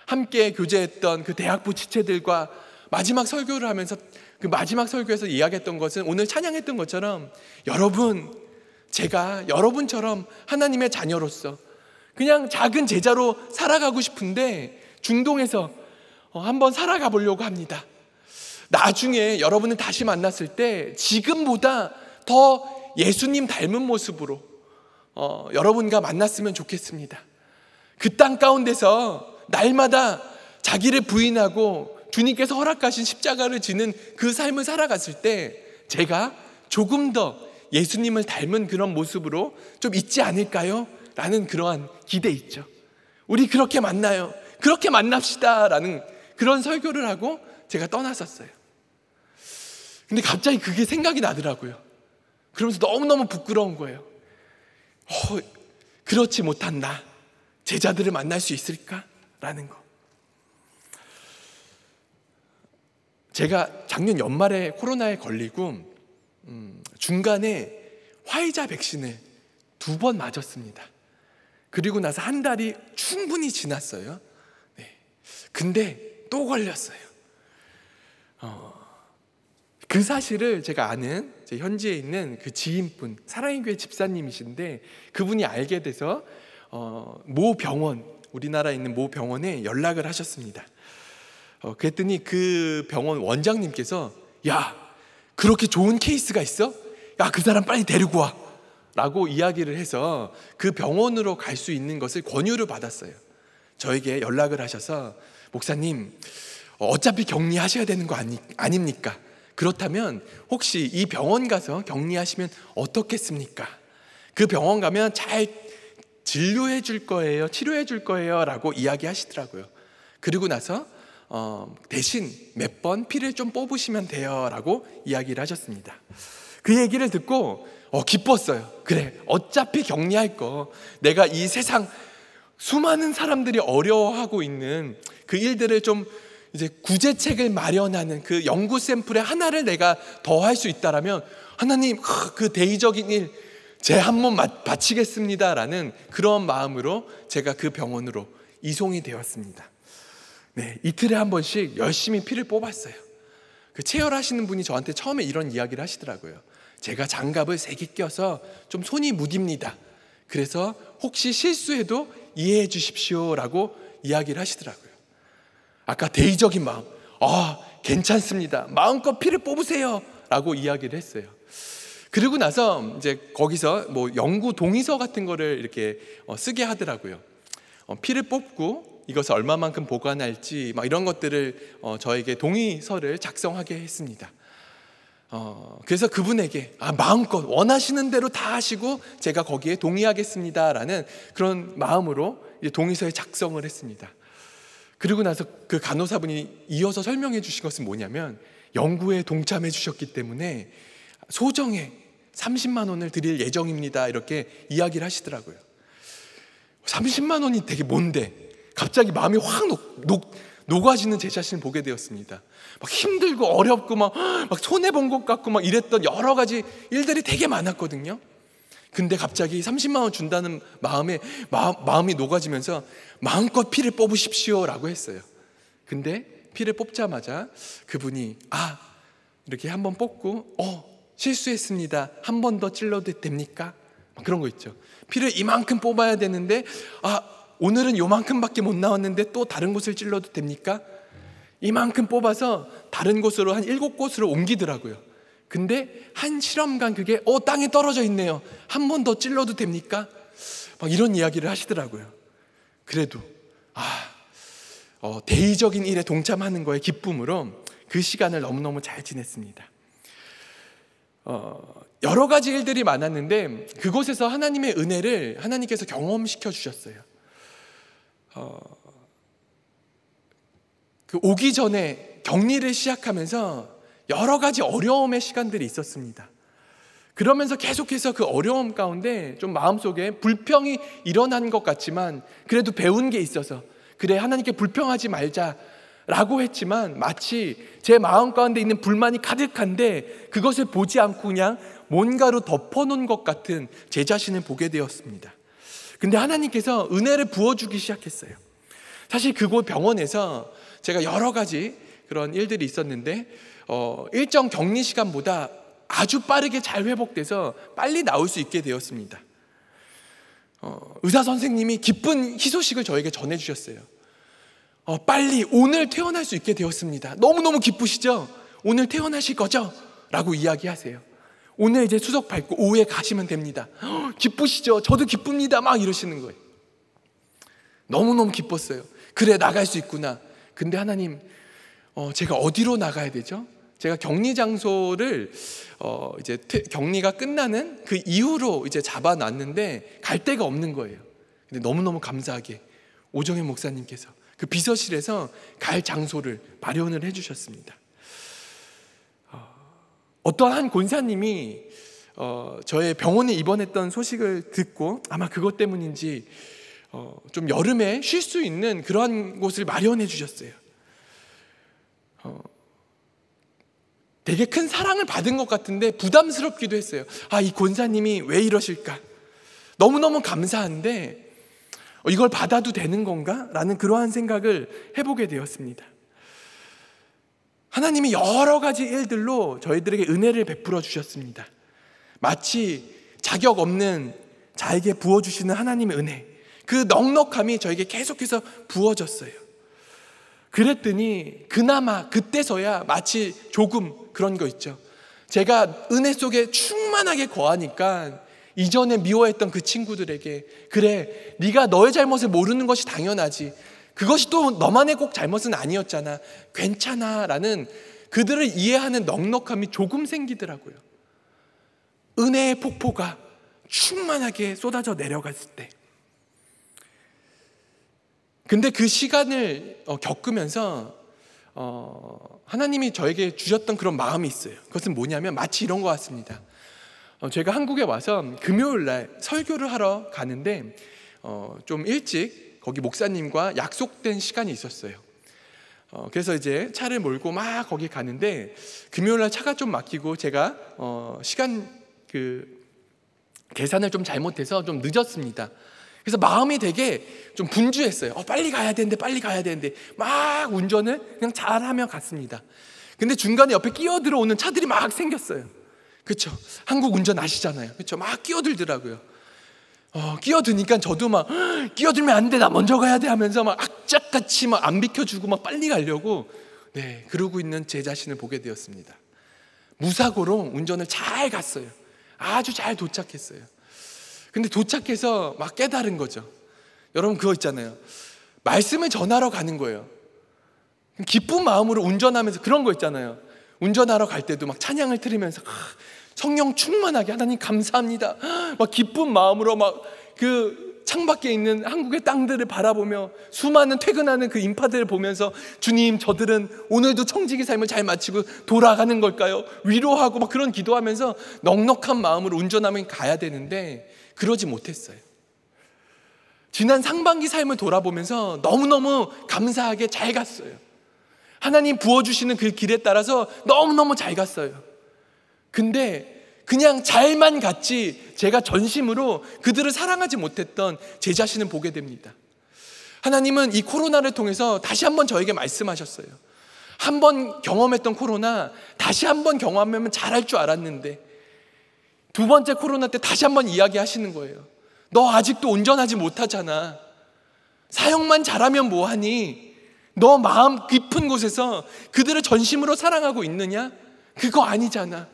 함께 교제했던 그 대학부 지체들과 마지막 설교를 하면서 그 마지막 설교에서 이야기했던 것은 오늘 찬양했던 것처럼 여러분, 제가 여러분처럼 하나님의 자녀로서 그냥 작은 제자로 살아가고 싶은데 중동에서 한번 살아가 보려고 합니다. 나중에 여러분을 다시 만났을 때 지금보다 더 예수님 닮은 모습으로 여러분과 만났으면 좋겠습니다. 그 땅 가운데서 날마다 자기를 부인하고 주님께서 허락하신 십자가를 지는 그 삶을 살아갔을 때 제가 조금 더 예수님을 닮은 그런 모습으로 좀 있지 않을까요? 라는 그러한 기대 있죠. 우리 그렇게 만나요. 그렇게 만납시다. 라는 그런 설교를 하고 제가 떠났었어요. 근데 갑자기 그게 생각이 나더라고요. 그러면서 너무너무 부끄러운 거예요. 그렇지 못한 나, 제자들을 만날 수 있을까? 라는 거. 제가 작년 연말에 코로나에 걸리고 중간에 화이자 백신을 2번 맞았습니다. 그리고 나서 한 달이 충분히 지났어요. 네. 근데 또 걸렸어요. 그 사실을 제가 아는 제 현지에 있는 그 지인분, 사랑의 교회 집사님이신데 그분이 알게 돼서 모 병원, 우리나라에 있는 모 병원에 연락을 하셨습니다. 그랬더니 그 병원 원장님께서 야, 그렇게 좋은 케이스가 있어? 야, 그 사람 빨리 데리고 와 라고 이야기를 해서 그 병원으로 갈 수 있는 것을 권유를 받았어요. 저에게 연락을 하셔서 목사님, 어차피 격리하셔야 되는 거 아닙니까? 그렇다면 혹시 이 병원 가서 격리하시면 어떻겠습니까? 그 병원 가면 잘 진료해 줄 거예요, 치료해 줄 거예요 라고 이야기하시더라고요. 그리고 나서 대신 몇 번 피를 좀 뽑으시면 돼요 라고 이야기를 하셨습니다. 그 얘기를 듣고 기뻤어요. 그래, 어차피 격리할 거 내가 이 세상 수많은 사람들이 어려워하고 있는 그 일들을 좀 이제 구제책을 마련하는 그 연구 샘플의 하나를 내가 더 할 수 있다라면 하나님, 그 대의적인 일 제 한 몸 바치겠습니다 라는 그런 마음으로 제가 그 병원으로 이송이 되었습니다. 네, 이틀에 한 번씩 열심히 피를 뽑았어요. 그 체열하시는 분이 저한테 처음에 이런 이야기를 하시더라고요. 제가 장갑을 3개 껴서 좀 손이 무딥니다. 그래서 혹시 실수해도 이해해 주십시오 라고 이야기를 하시더라고요. 아까 대의적인 마음, 괜찮습니다, 마음껏 피를 뽑으세요 라고 이야기를 했어요. 그리고 나서 이제 거기서 뭐 연구 동의서 같은 거를 이렇게 쓰게 하더라고요. 피를 뽑고 이것을 얼마만큼 보관할지 막 이런 것들을 저에게 동의서를 작성하게 했습니다. 그래서 그분에게 마음껏 원하시는 대로 다 하시고 제가 거기에 동의하겠습니다 라는 그런 마음으로 이제 동의서에 작성을 했습니다. 그리고 나서 그 간호사분이 이어서 설명해 주신 것은 뭐냐면 연구에 동참해 주셨기 때문에 소정의 30만 원을 드릴 예정입니다 이렇게 이야기를 하시더라고요. 30만 원이 되게 뭔데 갑자기 마음이 확 녹아지는 제 자신을 보게 되었습니다. 막 힘들고 어렵고 막 손해본 것 같고 막 이랬던 여러 가지 일들이 되게 많았거든요. 근데 갑자기 30만 원 준다는 마음이 녹아지면서 마음껏 피를 뽑으십시오 라고 했어요. 근데 피를 뽑자마자 그분이 이렇게 한번 뽑고 실수했습니다, 한 번 더 찔러도 됩니까? 그런 거 있죠. 피를 이만큼 뽑아야 되는데 오늘은 요만큼밖에 못 나왔는데 또 다른 곳을 찔러도 됩니까? 이만큼 뽑아서 다른 곳으로 한 7곳으로 옮기더라고요. 근데 한 실험간 그게 땅에 떨어져 있네요, 한 번 더 찔러도 됩니까? 막 이런 이야기를 하시더라고요. 그래도 대의적인 일에 동참하는 거에 기쁨으로 그 시간을 너무너무 잘 지냈습니다. 여러 가지 일들이 많았는데 그곳에서 하나님의 은혜를 하나님께서 경험시켜 주셨어요. 오기 전에 격리를 시작하면서 여러 가지 어려움의 시간들이 있었습니다. 그러면서 계속해서 그 어려움 가운데 좀 마음속에 불평이 일어난 것 같지만 그래도 배운 게 있어서 그래, 하나님께 불평하지 말자라고 했지만 마치 제 마음 가운데 있는 불만이 가득한데 그것을 보지 않고 그냥 뭔가로 덮어놓은 것 같은 제 자신을 보게 되었습니다. 근데 하나님께서 은혜를 부어주기 시작했어요. 사실 그곳 병원에서 제가 여러 가지 그런 일들이 있었는데 일정 격리 시간보다 아주 빠르게 잘 회복돼서 빨리 나올 수 있게 되었습니다. 의사 선생님이 기쁜 희소식을 저에게 전해주셨어요. 빨리 오늘 퇴원할 수 있게 되었습니다. 너무너무 기쁘시죠? 오늘 퇴원하실 거죠? 라고 이야기하세요. 오늘 이제 수석 밟고 오후에 가시면 됩니다. 기쁘시죠? 저도 기쁩니다. 막 이러시는 거예요. 너무너무 기뻤어요. 그래, 나갈 수 있구나. 근데 하나님, 제가 어디로 나가야 되죠? 제가 격리 장소를 이제 격리가 끝나는 그 이후로 이제 잡아놨는데 갈 데가 없는 거예요. 근데 너무너무 감사하게 오정현 목사님께서 그 비서실에서 갈 장소를 마련을 해주셨습니다. 어떠한 한 권사님이 저의 병원에 입원했던 소식을 듣고 아마 그것 때문인지 좀 여름에 쉴 수 있는 그러한 곳을 마련해 주셨어요. 되게 큰 사랑을 받은 것 같은데 부담스럽기도 했어요. 이 권사님이 왜 이러실까? 너무너무 감사한데 이걸 받아도 되는 건가? 라는 그러한 생각을 해보게 되었습니다. 하나님이 여러 가지 일들로 저희들에게 은혜를 베풀어 주셨습니다. 마치 자격 없는 자에게 부어주시는 하나님의 은혜, 그 넉넉함이 저에게 계속해서 부어졌어요. 그랬더니 그나마 그때서야 마치 조금 그런 거 있죠. 제가 은혜 속에 충만하게 거하니까 이전에 미워했던 그 친구들에게, 그래, 네가 너의 잘못을 모르는 것이 당연하지, 그것이 또 너만의 꼭 잘못은 아니었잖아, 괜찮아 라는 그들을 이해하는 넉넉함이 조금 생기더라고요. 은혜의 폭포가 충만하게 쏟아져 내려갔을 때. 근데 그 시간을 겪으면서 하나님이 저에게 주셨던 그런 마음이 있어요. 그것은 뭐냐면 마치 이런 것 같습니다. 제가 한국에 와서 금요일 날 설교를 하러 가는데 좀 일찍 거기 목사님과 약속된 시간이 있었어요. 그래서 이제 차를 몰고 막 거기 가는데 금요일 날 차가 좀 막히고 제가 시간 계산을 좀 잘못해서 좀 늦었습니다. 그래서 마음이 되게 좀 분주했어요. 빨리 가야 되는데 막 운전을 그냥 잘하며 갔습니다. 근데 중간에 옆에 끼어들어 오는 차들이 막 생겼어요. 그렇죠? 한국 운전 아시잖아요. 그렇죠? 막 끼어들더라고요. 끼어드니까 저도 막 끼어들면 안 돼, 나 먼저 가야 돼 하면서 막 악착같이 막 안 비켜주고 막 빨리 가려고 그러고 있는 제 자신을 보게 되었습니다. 무사고로 운전을 잘 갔어요. 아주 잘 도착했어요. 근데 도착해서 막 깨달은 거죠. 여러분 그거 있잖아요. 말씀을 전하러 가는 거예요. 기쁜 마음으로 운전하면서 그런 거 있잖아요. 운전하러 갈 때도 막 찬양을 들으면서 성령 충만하게 하나님 감사합니다, 막 기쁜 마음으로 막 그 창밖에 있는 한국의 땅들을 바라보며 수많은 퇴근하는 그 인파들을 보면서 주님, 저들은 오늘도 청지기 삶을 잘 마치고 돌아가는 걸까요? 위로하고 막 그런 기도하면서 넉넉한 마음으로 운전하면 가야 되는데 그러지 못했어요. 지난 상반기 삶을 돌아보면서 너무너무 감사하게 잘 갔어요. 하나님 부어주시는 그 길에 따라서 너무너무 잘 갔어요. 근데 그냥 잘만 갔지 제가 전심으로 그들을 사랑하지 못했던 제 자신을 보게 됩니다. 하나님은 이 코로나를 통해서 다시 한번 저에게 말씀하셨어요. 한번 경험했던 코로나 다시 한번 경험하면 잘할 줄 알았는데 두 번째 코로나 때 다시 한번 이야기하시는 거예요. 너 아직도 운전하지 못하잖아. 사역만 잘하면 뭐하니? 너 마음 깊은 곳에서 그들을 전심으로 사랑하고 있느냐? 그거 아니잖아.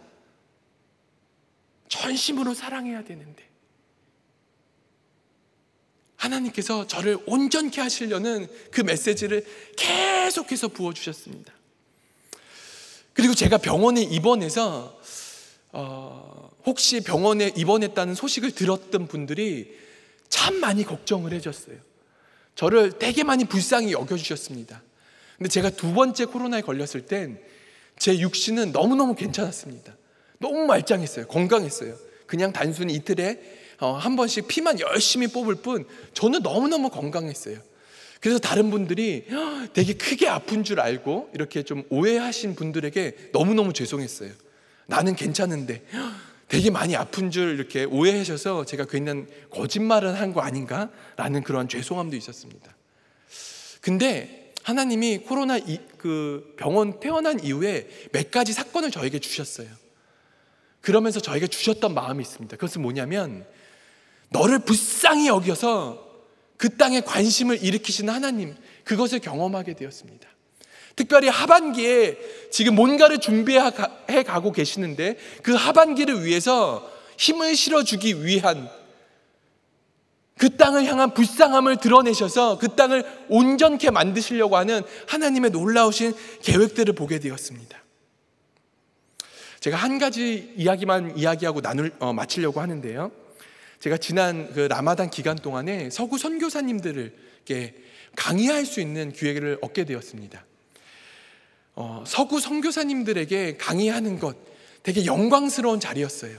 전심으로 사랑해야 되는데. 하나님께서 저를 온전케 하시려는 그 메시지를 계속해서 부어주셨습니다. 그리고 제가 병원에 입원해서 혹시 병원에 입원했다는 소식을 들었던 분들이 참 많이 걱정을 해줬어요. 저를 되게 많이 불쌍히 여겨주셨습니다. 근데 제가 두 번째 코로나에 걸렸을 땐 제 육신은 너무너무 괜찮았습니다. 너무 말짱했어요. 건강했어요. 그냥 단순히 이틀에 한 번씩 피만 열심히 뽑을 뿐 저는 너무너무 건강했어요. 그래서 다른 분들이 되게 크게 아픈 줄 알고 이렇게 좀 오해하신 분들에게 너무너무 죄송했어요. 나는 괜찮은데 되게 많이 아픈 줄 이렇게 오해하셔서 제가 괜히 거짓말을 한 거 아닌가? 라는 그런 죄송함도 있었습니다. 근데 하나님이 코로나 그 병원 퇴원한 이후에 몇 가지 사건을 저에게 주셨어요. 그러면서 저에게 주셨던 마음이 있습니다. 그것은 뭐냐면 너를 불쌍히 여겨서 그 땅에 관심을 일으키시는 하나님, 그것을 경험하게 되었습니다. 특별히 하반기에 지금 뭔가를 준비해 가고 계시는데 그 하반기를 위해서 힘을 실어주기 위한 그 땅을 향한 불쌍함을 드러내셔서 그 땅을 온전케 만드시려고 하는 하나님의 놀라우신 계획들을 보게 되었습니다. 제가 한 가지 이야기만 이야기하고 마치려고 하는데요. 제가 지난 그 라마단 기간 동안에 서구 선교사님들에게 강의할 수 있는 기회를 얻게 되었습니다. 서구 선교사님들에게 강의하는 것 되게 영광스러운 자리였어요.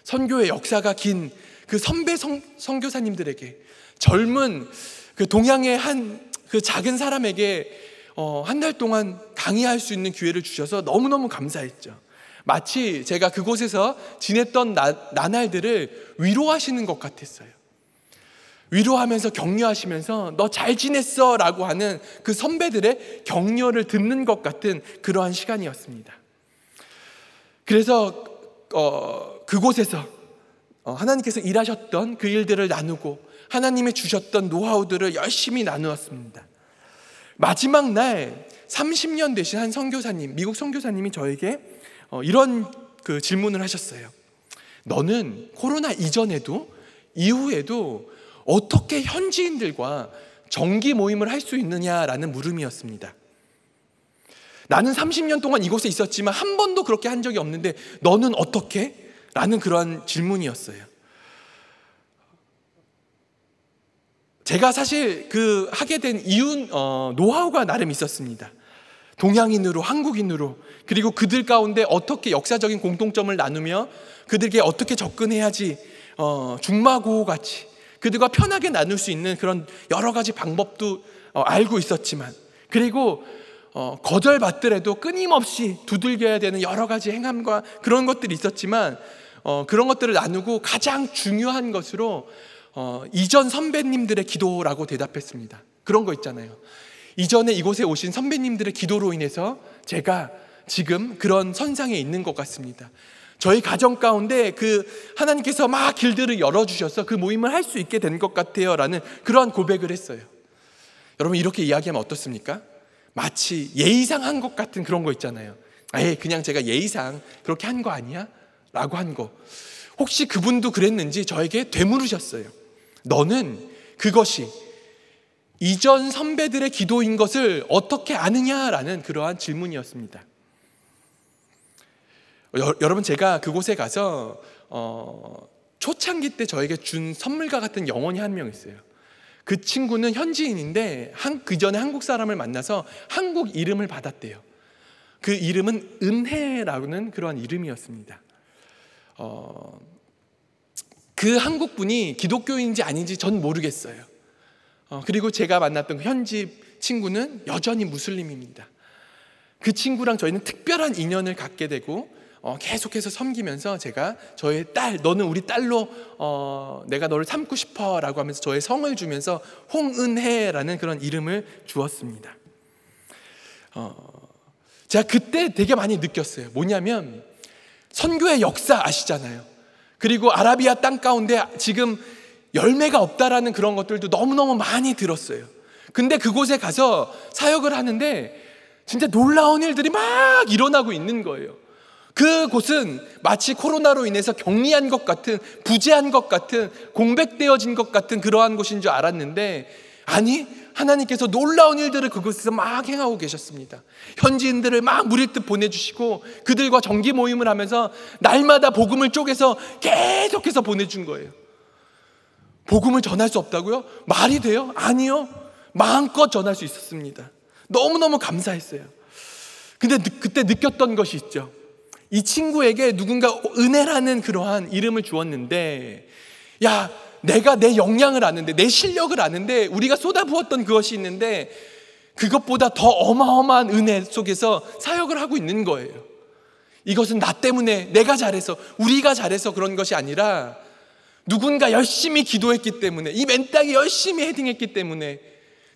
선교의 역사가 긴 그 선배 선교사님들에게, 젊은 그 동양의 한 그 작은 사람에게 한 달 동안 강의할 수 있는 기회를 주셔서 너무너무 감사했죠. 마치 제가 그곳에서 지냈던 나날들을 위로하시는 것 같았어요. 위로하면서 격려하시면서 너 잘 지냈어 라고 하는 그 선배들의 격려를 듣는 것 같은 그러한 시간이었습니다. 그래서 그곳에서 하나님께서 일하셨던 그 일들을 나누고 하나님이 주셨던 노하우들을 열심히 나누었습니다. 마지막 날 30년 되신 한 선교사님, 미국 선교사님이 저에게 이런 그 질문을 하셨어요. 너는 코로나 이전에도 이후에도 어떻게 현지인들과 정기 모임을 할 수 있느냐라는 물음이었습니다. 나는 30년 동안 이곳에 있었지만 한 번도 그렇게 한 적이 없는데 너는 어떻게? 라는 그러한 질문이었어요. 제가 사실 그 하게 된 이유, 노하우가 나름 있었습니다. 동양인으로, 한국인으로, 그리고 그들 가운데 어떻게 역사적인 공통점을 나누며 그들에게 어떻게 접근해야지 중마고우같이 그들과 편하게 나눌 수 있는 그런 여러 가지 방법도 알고 있었지만, 그리고 거절받더라도 끊임없이 두들겨야 되는 여러 가지 행함과 그런 것들이 있었지만, 그런 것들을 나누고 가장 중요한 것으로 이전 선배님들의 기도라고 대답했습니다. 그런 거 있잖아요. 이전에 이곳에 오신 선배님들의 기도로 인해서 제가 지금 그런 선상에 있는 것 같습니다. 저희 가정 가운데 그 하나님께서 막 길들을 열어주셔서 그 모임을 할 수 있게 된 것 같아요 라는 그러한 고백을 했어요. 여러분, 이렇게 이야기하면 어떻습니까? 마치 예의상 한 것 같은 그런 거 있잖아요. 그냥 제가 예의상 그렇게 한 거 아니야? 라고 한 거. 혹시 그분도 그랬는지 저에게 되물으셨어요. 너는 그것이 이전 선배들의 기도인 것을 어떻게 아느냐라는 그러한 질문이었습니다. 여러분, 제가 그곳에 가서 초창기 때 저에게 준 선물과 같은 영혼이 한 명 있어요. 그 친구는 현지인인데 그 전에 한국 사람을 만나서 한국 이름을 받았대요. 그 이름은 은혜라는 그러한 이름이었습니다. 그 한국 분이 기독교인지 아닌지 전 모르겠어요. 그리고 제가 만났던 그 현지 친구는 여전히 무슬림입니다. 그 친구랑 저희는 특별한 인연을 갖게 되고 계속해서 섬기면서 제가 저의 딸, 너는 우리 딸로 내가 너를 삼고 싶어 라고 하면서 저의 성을 주면서 홍은혜라는 그런 이름을 주었습니다. 제가 그때 되게 많이 느꼈어요. 뭐냐면 선교의 역사 아시잖아요. 그리고 아라비아 땅 가운데 지금 열매가 없다라는 그런 것들도 너무너무 많이 들었어요. 근데 그곳에 가서 사역을 하는데 진짜 놀라운 일들이 막 일어나고 있는 거예요. 그곳은 마치 코로나로 인해서 격리한 것 같은, 부재한 것 같은, 공백되어진 것 같은 그러한 곳인 줄 알았는데, 아니, 하나님께서 놀라운 일들을 그곳에서 막 행하고 계셨습니다. 현지인들을 막 무리듯 보내주시고 그들과 정기 모임을 하면서 날마다 복음을 쪼개서 계속해서 보내준 거예요. 복음을 전할 수 없다고요? 말이 돼요? 아니요. 마음껏 전할 수 있었습니다. 너무너무 감사했어요. 근데 그때 느꼈던 것이 있죠. 이 친구에게 누군가 은혜라는 그러한 이름을 주었는데, 야, 내가 내 역량을 아는데, 내 실력을 아는데, 우리가 쏟아부었던 그것이 있는데 그것보다 더 어마어마한 은혜 속에서 사역을 하고 있는 거예요. 이것은 나 때문에, 내가 잘해서, 우리가 잘해서 그런 것이 아니라 누군가 열심히 기도했기 때문에, 이 맨땅에 열심히 헤딩했기 때문에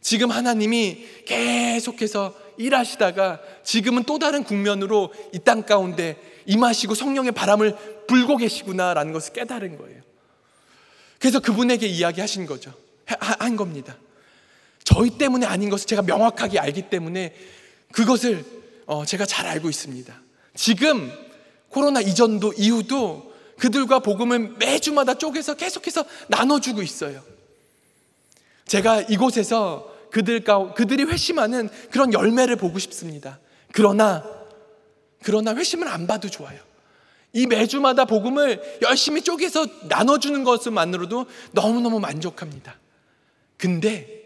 지금 하나님이 계속해서 일하시다가 지금은 또 다른 국면으로 이 땅 가운데 임하시고 성령의 바람을 불고 계시구나라는 것을 깨달은 거예요. 그래서 그분에게 이야기하신 거죠. 한 겁니다. 저희 때문에 아닌 것을 제가 명확하게 알기 때문에 그것을 제가 잘 알고 있습니다. 지금 코로나 이전도 이후도 그들과 복음을 매주마다 쪼개서 계속해서 나눠주고 있어요. 제가 이곳에서 그들이 회심하는 그런 열매를 보고 싶습니다. 그러나 회심을 안 봐도 좋아요. 이 매주마다 복음을 열심히 쪼개서 나눠주는 것만으로도 너무너무 만족합니다. 근데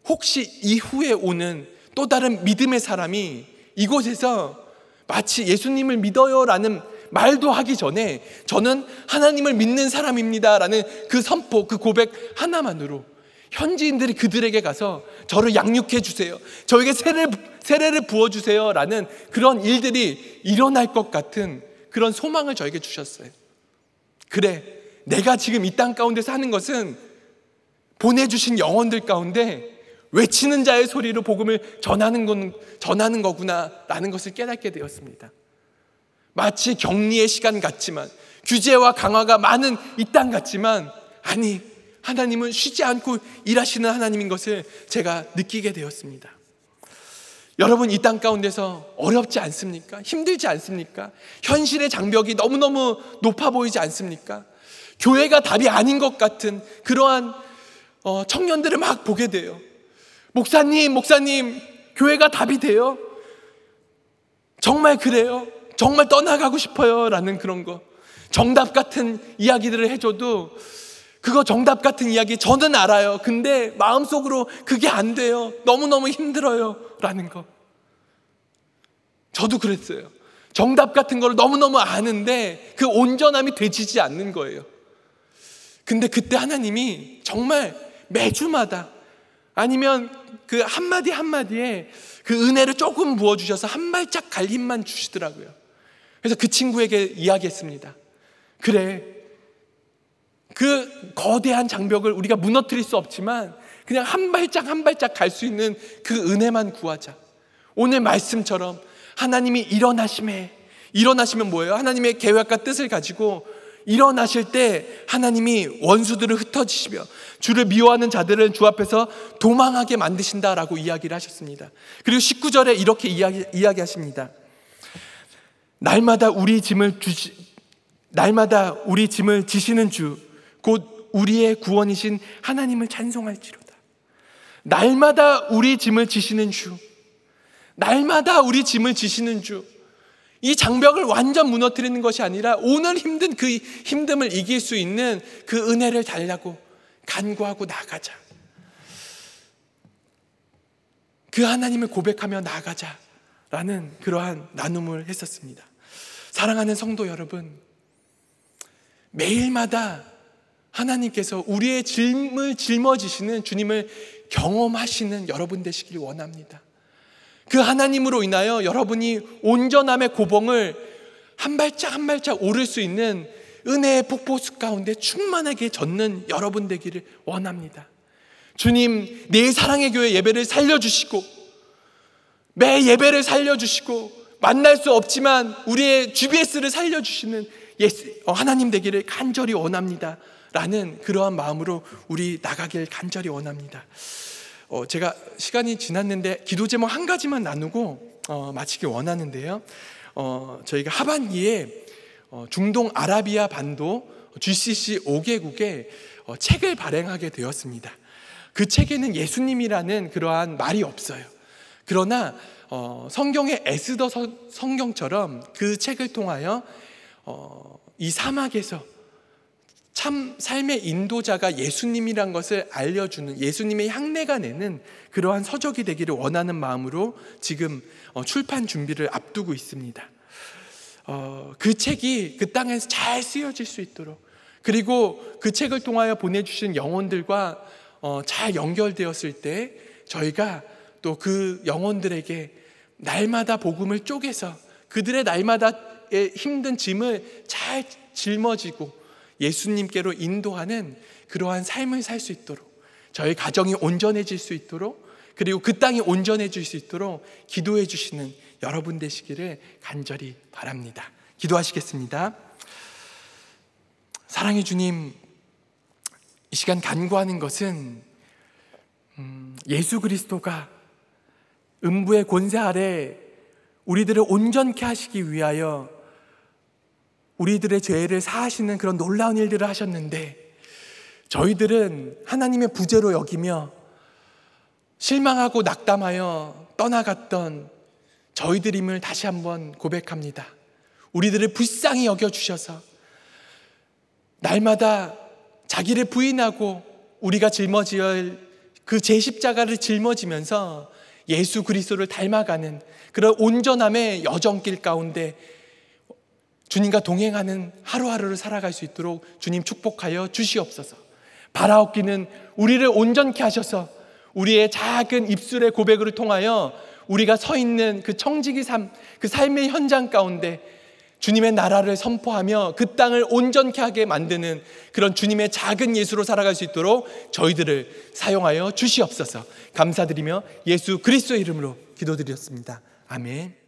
혹시 이후에 오는 또 다른 믿음의 사람이 이곳에서 마치 예수님을 믿어요라는 말도 하기 전에 저는 하나님을 믿는 사람입니다 라는 그 선포, 그 고백 하나만으로 현지인들이 그들에게 가서 저를 양육해 주세요, 저에게 세례를 부어주세요 라는 그런 일들이 일어날 것 같은 그런 소망을 저에게 주셨어요. 그래, 내가 지금 이 땅 가운데 사는 것은 보내주신 영혼들 가운데 외치는 자의 소리로 복음을 전하는 거구나 라는 것을 깨닫게 되었습니다. 마치 격리의 시간 같지만, 규제와 강화가 많은 이 땅 같지만, 아니, 하나님은 쉬지 않고 일하시는 하나님인 것을 제가 느끼게 되었습니다. 여러분, 이 땅 가운데서 어렵지 않습니까? 힘들지 않습니까? 현실의 장벽이 너무너무 높아 보이지 않습니까? 교회가 답이 아닌 것 같은 그러한 청년들을 막 보게 돼요. 목사님, 교회가 답이 돼요? 정말 그래요? 정말 떠나가고 싶어요? 라는 그런 거, 정답 같은 이야기들을 해줘도 그거 정답 같은 이야기 저는 알아요. 근데 마음속으로 그게 안 돼요. 너무너무 힘들어요 라는 거. 저도 그랬어요. 정답 같은 걸 너무너무 아는데 그 온전함이 되지지 않는 거예요. 근데 그때 하나님이 정말 매주마다, 아니면 그 한마디 한마디에 그 은혜를 조금 부어주셔서 한 발짝 갈 힘만 주시더라고요. 그래서 그 친구에게 이야기했습니다. 그래, 그 거대한 장벽을 우리가 무너뜨릴 수 없지만 그냥 한 발짝 한 발짝 갈 수 있는 그 은혜만 구하자. 오늘 말씀처럼 하나님이 일어나시면 뭐예요? 하나님의 계획과 뜻을 가지고 일어나실 때 하나님이 원수들을 흩어지시며 주를 미워하는 자들을 주 앞에서 도망하게 만드신다라고 이야기를 하셨습니다. 그리고 19절에 이렇게 이야기하십니다. 날마다 우리 짐을 지시는 주, 곧 우리의 구원이신 하나님을 찬송할지로다. 날마다 우리 짐을 지시는 주, 날마다 우리 짐을 지시는 주. 이 장벽을 완전 무너뜨리는 것이 아니라 오늘 힘든 그 힘듦을 이길 수 있는 그 은혜를 달라고 간구하고 나가자. 그 하나님을 고백하며 나가자라는 그러한 나눔을 했었습니다. 사랑하는 성도 여러분, 매일마다 하나님께서 우리의 짐을 짊어지시는 주님을 경험하시는 여러분 되시길 원합니다. 그 하나님으로 인하여 여러분이 온전함의 고봉을 한 발짝 한 발짝 오를 수 있는 은혜의 폭포수 가운데 충만하게 젖는 여러분 되기를 원합니다. 주님, 내 사랑의 교회 예배를 살려주시고, 매 예배를 살려주시고, 만날 수 없지만 우리의 GBS를 살려주시는 하나님 되기를 간절히 원합니다 라는 그러한 마음으로 우리 나가길 간절히 원합니다. 제가 시간이 지났는데 기도 제목 한 가지만 나누고 마치길 원하는데요. 저희가 하반기에 중동 아라비아 반도 GCC 5개국에 책을 발행하게 되었습니다. 그 책에는 예수님이라는 그러한 말이 없어요. 그러나 성경의 에스더 성경처럼 그 책을 통하여 이 사막에서 참 삶의 인도자가 예수님이란 것을 알려주는, 예수님의 향내가 내는 그러한 서적이 되기를 원하는 마음으로 지금 출판 준비를 앞두고 있습니다. 그 책이 그 땅에서 잘 쓰여질 수 있도록, 그리고 그 책을 통하여 보내주신 영혼들과 잘 연결되었을 때 저희가 또 그 영혼들에게 날마다 복음을 쪼개서 그들의 날마다의 힘든 짐을 잘 짊어지고 예수님께로 인도하는 그러한 삶을 살 수 있도록, 저희 가정이 온전해질 수 있도록, 그리고 그 땅이 온전해질 수 있도록 기도해 주시는 여러분 되시기를 간절히 바랍니다. 기도하시겠습니다. 사랑의 주님, 이 시간 간구하는 것은 예수 그리스도가 음부의 권세 아래 우리들을 온전케 하시기 위하여 우리들의 죄를 사하시는 그런 놀라운 일들을 하셨는데, 저희들은 하나님의 부재로 여기며 실망하고 낙담하여 떠나갔던 저희들임을 다시 한번 고백합니다. 우리들을 불쌍히 여겨주셔서 날마다 자기를 부인하고 우리가 짊어져야 할 그 제 십자가를 짊어지면서 예수 그리스도를 닮아가는 그런 온전함의 여정길 가운데 주님과 동행하는 하루하루를 살아갈 수 있도록 주님 축복하여 주시옵소서. 바라옵기는 우리를 온전케 하셔서 우리의 작은 입술의 고백을 통하여 우리가 서 있는 그 청지기 삶, 그 삶의 현장 가운데 주님의 나라를 선포하며 그 땅을 온전케 하게 만드는 그런 주님의 작은 예수로 살아갈 수 있도록 저희들을 사용하여 주시옵소서. 감사드리며 예수 그리스도의 이름으로 기도드렸습니다. 아멘.